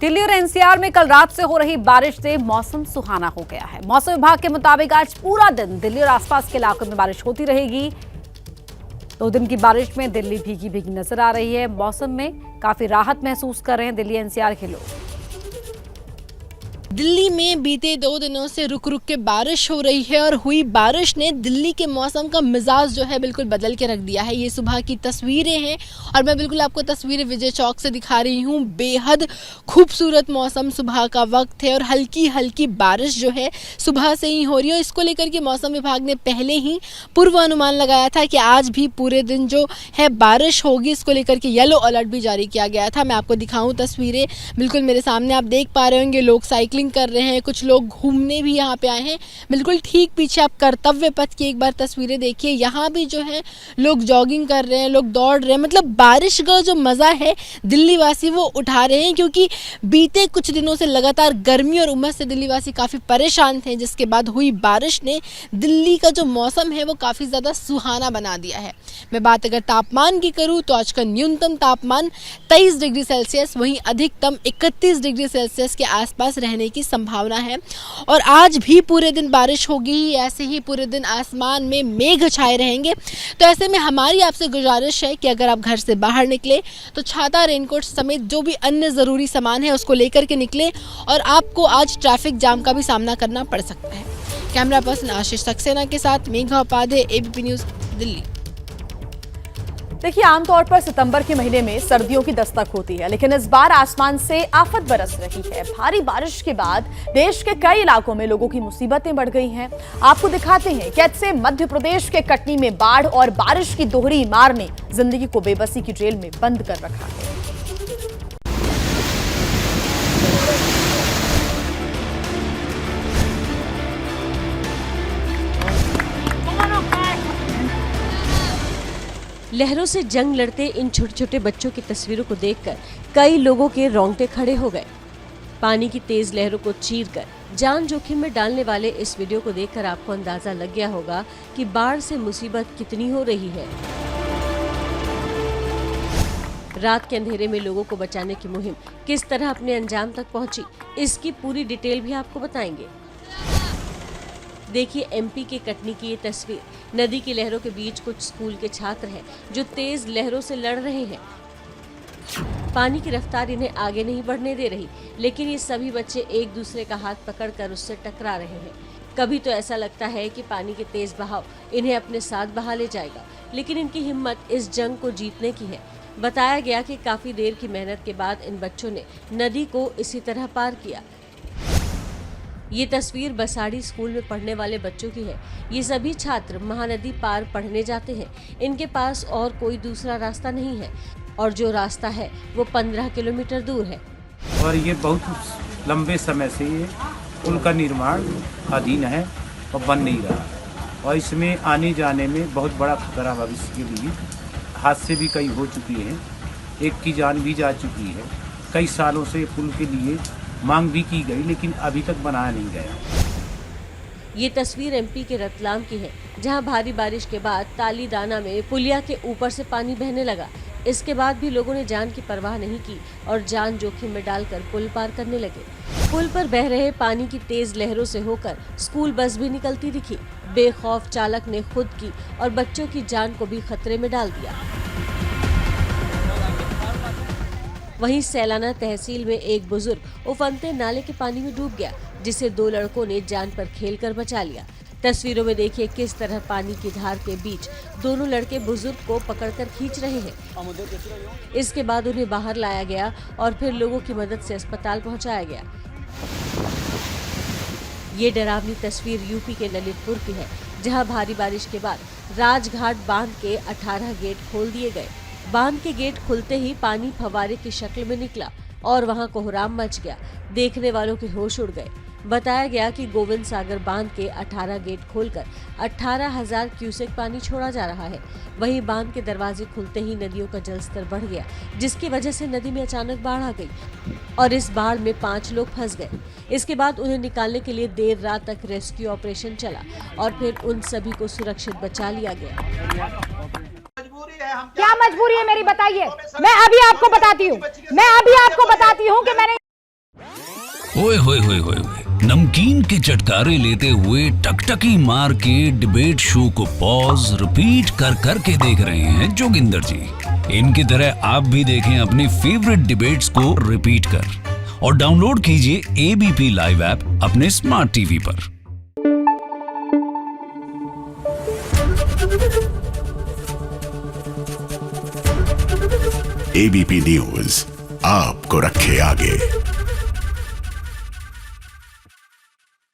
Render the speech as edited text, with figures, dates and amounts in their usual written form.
दिल्ली और एनसीआर में कल रात से हो रही बारिश से मौसम सुहाना हो गया है। मौसम विभाग के मुताबिक आज पूरा दिन दिल्ली और आसपास के इलाकों में बारिश होती रहेगी। 2 दिन की बारिश में दिल्ली भीगी भीगी नजर आ रही है। मौसम में काफी राहत महसूस कर रहे हैं दिल्ली एनसीआर के लोग। दिल्ली में बीते 2 दिनों से रुक रुक के बारिश हो रही है और हुई बारिश ने दिल्ली के मौसम का मिजाज जो है बिल्कुल बदल के रख दिया है। ये सुबह की तस्वीरें हैं और मैं बिल्कुल आपको तस्वीरें विजय चौक से दिखा रही हूँ। बेहद खूबसूरत मौसम, सुबह का वक्त है और हल्की हल्की बारिश जो है सुबह से ही हो रही है। इसको लेकर के मौसम विभाग ने पहले ही पूर्वानुमान लगाया था कि आज भी पूरे दिन जो है बारिश होगी। इसको लेकर के येलो अलर्ट भी जारी किया गया था। मैं आपको दिखाऊँ तस्वीरें, बिल्कुल मेरे सामने आप देख पा रहे होंगे। लोग साइकिलिंग कर रहे हैं, कुछ लोग घूमने भी यहाँ पे आए हैं। बिल्कुल ठीक पीछे आप कर्तव्य पथ की एक बार तस्वीरें देखिए। यहाँ भी जो है लोग जॉगिंग कर रहे हैं, लोग दौड़ रहे हैं। मतलब बारिश का जो मजा है दिल्ली वासी वो उठा रहे हैं, क्योंकि बीते कुछ दिनों से लगातार गर्मी और उमस से दिल्ली वासी काफी परेशान थे, जिसके बाद हुई बारिश ने दिल्ली का जो मौसम है वो काफी ज्यादा सुहाना बना दिया है। मैं बात अगर तापमान की करूँ तो आज का न्यूनतम तापमान 23 डिग्री सेल्सियस, वहीं अधिकतम 31 डिग्री सेल्सियस के आसपास रहने की संभावना है। और आज भी पूरे दिन बारिश होगी, ऐसे ही पूरे दिन आसमान में मेघ छाए रहेंगे। तो ऐसे में हमारी आपसे गुजारिश है कि अगर आप घर से बाहर निकले तो छाता, रेनकोट समेत जो भी अन्य ज़रूरी सामान है उसको लेकर के निकले, और आपको आज ट्रैफिक जाम का भी सामना करना पड़ सकता है। कैमरा पर्सन आशीष सक्सेना के साथ मेघा उपाध्याय, एबीपी न्यूज़, दिल्ली। देखिए, आमतौर पर सितंबर के महीने में सर्दियों की दस्तक होती है, लेकिन इस बार आसमान से आफत बरस रही है। भारी बारिश के बाद देश के कई इलाकों में लोगों की मुसीबतें बढ़ गई हैं। आपको दिखाते हैं कैसे मध्य प्रदेश के कटनी में बाढ़ और बारिश की दोहरी मार ने जिंदगी को बेबसी की जेल में बंद कर रखा है। लहरों से जंग लड़ते इन छोटे छोटे बच्चों की तस्वीरों को देखकर कई लोगों के रोंगटे खड़े हो गए। पानी की तेज लहरों को चीरकर जान जोखिम में डालने वाले इस वीडियो को देखकर आपको अंदाजा लग गया होगा कि बाढ़ से मुसीबत कितनी हो रही है। रात के अंधेरे में लोगों को बचाने की मुहिम किस तरह अपने अंजाम तक पहुंची, इसकी पूरी डिटेल भी आपको बताएंगे। देखिए एमपी के कटनी की ये तस्वीर। नदी की लहरों के बीच कुछ स्कूल के छात्र हैं जो तेज लहरों से लड़ रहे हैं। पानी की रफ्तार इन्हें आगे नहीं बढ़ने दे रही, लेकिन ये सभी बच्चे एक दूसरे का हाथ पकड़कर उससे टकरा रहे हैं। कभी तो ऐसा लगता है कि पानी के तेज बहाव इन्हें अपने साथ बहा ले जाएगा, लेकिन इनकी हिम्मत इस जंग को जीतने की है। बताया गया कि काफी देर की मेहनत के बाद इन बच्चों ने नदी को इसी तरह पार किया। ये तस्वीर बसाड़ी स्कूल में पढ़ने वाले बच्चों की है। ये सभी छात्र महानदी पार पढ़ने जाते हैं। इनके पास और कोई दूसरा रास्ता नहीं है, और जो रास्ता है वो 15 किलोमीटर दूर है। और ये बहुत लंबे समय से ये पुल का निर्माण अधीन है और बन नहीं रहा, और इसमें आने जाने में बहुत बड़ा खतरा भविष्य के लिए। हादसे भी कई हो चुके हैं, एक की जान भी जा चुकी है। कई सालों से पुल के लिए मांग भी की गई, लेकिन अभी तक बनाया नहीं गया। ये तस्वीर एमपी के रतलाम की है, जहां भारी बारिश के बाद तालीदाना में पुलिया के ऊपर से पानी बहने लगा। इसके बाद भी लोगों ने जान की परवाह नहीं की और जान जोखिम में डालकर पुल पार करने लगे। पुल पर बह रहे पानी की तेज लहरों से होकर स्कूल बस भी निकलती दिखी। बेखौफ चालक ने खुद की और बच्चों की जान को भी खतरे में डाल दिया। वहीं सैलाना तहसील में एक बुजुर्ग उफनते नाले के पानी में डूब गया, जिसे 2 लड़कों ने जान पर खेलकर बचा लिया। तस्वीरों में देखिए किस तरह पानी की धार के बीच दोनों लड़के बुजुर्ग को पकड़कर खींच रहे हैं। इसके बाद उन्हें बाहर लाया गया और फिर लोगों की मदद से अस्पताल पहुंचाया गया। ये डरावनी तस्वीर यूपी के ललितपुर की है, जहां भारी बारिश के बाद राजघाट बांध के 18 गेट खोल दिए गए। बांध के गेट खुलते ही पानी फव्वारे की शक्ल में निकला और वहां कोहराम मच गया। देखने वालों के होश उड़ गए। बताया गया कि गोविंद सागर बांध के 18 गेट खोलकर 18,000 क्यूसेक पानी छोड़ा जा रहा है। वहीं बांध के दरवाजे खुलते ही नदियों का जलस्तर बढ़ गया, जिसकी वजह से नदी में अचानक बाढ़ आ गई और इस बाढ़ में 5 लोग फंस गए। इसके बाद उन्हें निकालने के लिए देर रात तक रेस्क्यू ऑपरेशन चला और फिर उन सभी को सुरक्षित बचा लिया गया। क्या मजबूरी है मेरी बताइए। मैं अभी आपको बताती हूँ कि मैंने ओए होए होए होए होए, नमकीन के चटकारे लेते हुए टकटकी मार के डिबेट शो को पॉज रिपीट कर कर के देख रहे हैं जोगिंदर जी। इनकी तरह आप भी देखें अपनी फेवरेट डिबेट्स को रिपीट कर और डाउनलोड कीजिए एबीपी लाइव ऐप अपने स्मार्ट टीवी पर। एबीपी न्यूज आपको रखे आगे।